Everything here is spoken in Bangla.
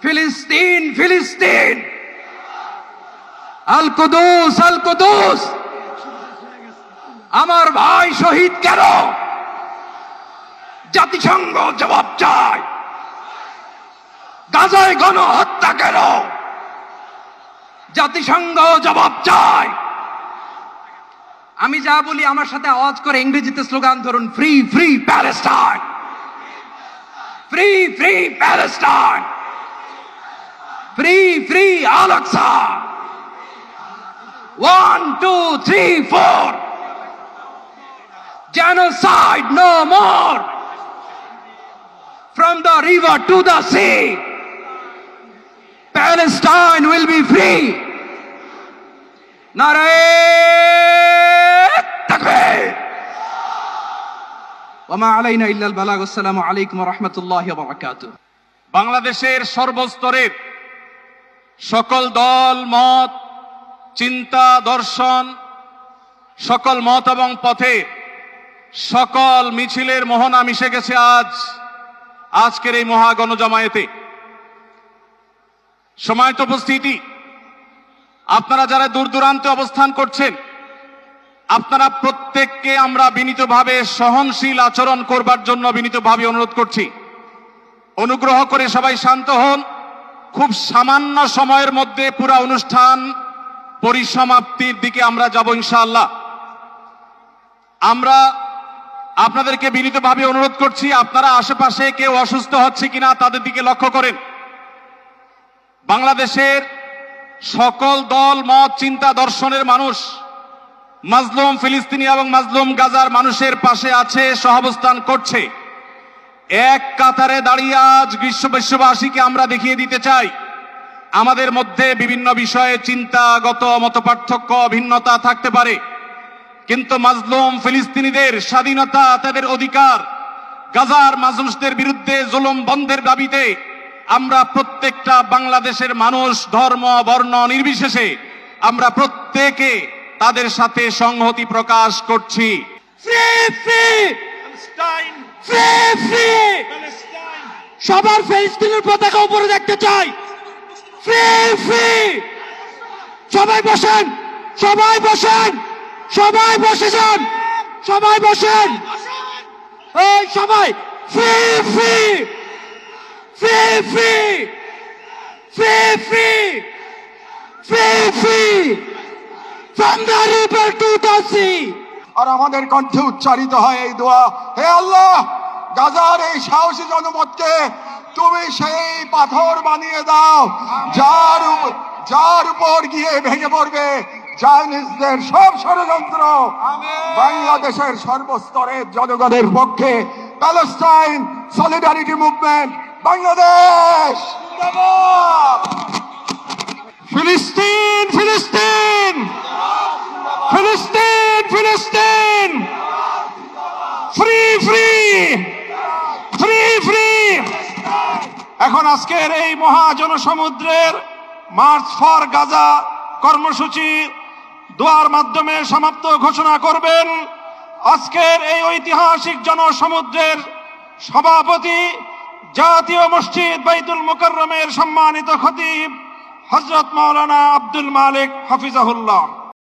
ফিলিস্তিন ফিলিস্তিন, আল কুদুস আল কুদুস। আমার ভাই শহীদ কেন? জাতিসংঘ জবাব চায়। গাজায় গণহত্যা কেন? জাতিসংঘ জবাব চায়। আমি যা বলি আমার সাথে আওয়াজ করে ইংরেজিতে স্লোগান ধরুন, free free Palestine, free free Palestine, free free Al Aqsa. 1 2 3 4, genocide no more, from the river to the sea, Palestine will be free. Nare takbir. Wama alayna illa al-balagh. Assalamu alaykum wa rahmatullahi wa barakatuh. বাংলাদেশের সর্বস্তরের সকল দল মত, চিন্তা দর্শন, সকল মত এবং পথে সকল মিছিলের মোহনা মিশে গেছে আজকের এই মহা গণজমায়েতে। সময়ত উপস্থিতি, আপনারা যারা দূর দূরান্তে অবস্থান করছেন, আপনারা প্রত্যেককে আমরা বিনীতভাবে সহনশীল আচরণ করবার জন্য বিনীতভাবে অনুরোধ করছি। অনুগ্রহ করে সবাই শান্ত হন। খুব সামান্য সময়ের মধ্যে পুরা অনুষ্ঠান পরিসমাপ্তির দিকে আমরা যাব ইনশাআল্লাহ। আমরা আপনাদেরকে বিনীতভাবে অনুরোধ করছি, আপনারা আশেপাশে কেউ অসুস্থ হচ্ছে কিনা তাদের দিকে লক্ষ্য করেন। বাংলাদেশের সকল দল মত চিন্তা দর্শনের মানুষ মাজলুম ফিলিস্তিনি এবং মাজলুম গাজার মানুষের পাশে আছে, সহাবস্থান করছে। এক কাতারে দাঁড়িয়ে আজ বিশ্ববাসীকে আমরা দেখিয়ে দিতে চাই, আমাদের মধ্যে বিভিন্ন বিষয়ে চিন্তাগত মতপার্থক্য ভিন্নতা থাকতে পারে, কিন্তু মাজলুম ফিলিস্তিনিদের স্বাধীনতা, তাদের অধিকার, গাজার মানুষদের বিরুদ্ধে জুলুম বন্ধের দাবিতে আমরা প্রত্যেকটা বাংলাদেশের মানুষ ধর্ম বর্ণ নির্বিশেষে আমরা প্রত্যেকে তাদের সাথে সংহতি প্রকাশ করছি। সবার ফিলিস্তিনের পতাকা উপরে দেখতে চাই। Free free. সবাই বসেন, সবাই বসেন, সবাই বসে যান, সবাই বসেন। এই সবাই free free, free free, free free, free free, from the river to the sea. আর আমাদের কণ্ঠে উচ্চারিত হয় এই দোয়া, হে আল্লাহ, গাজার এই সাহসী জনপদকে তুমি সেই পাথর বানিয়ে দাও যার উপর গিয়ে ভেঙে পড়বে চাইনিজদের সব ষড়যন্ত্র। বাংলাদেশের সর্বস্তরের জনগণের পক্ষে প্যালেস্টাইন সলিডারিটি মুভমেন্ট বাংলাদেশ। ফিলিস্তিন ফিলিস্তিন, ফিলিস্তিন ফিলিস্তিন, ফ্রি ফ্রি, ফ্রি ফ্রি। এখন আজকের এই মহাজনসমুদ্রের মার্চ ফর গাজা কর্মসূচি দোয়ার মাধ্যমে সমাপ্ত ঘোষণা করবেন আজকের এই ঐতিহাসিক জনসমুদ্রের সভাপতি, জাতীয় মসজিদ বাইতুল মুকাররমের সম্মানিত খতিব হযরত মাওলানা আব্দুল মালিক হাফিজাহুল্লাহ।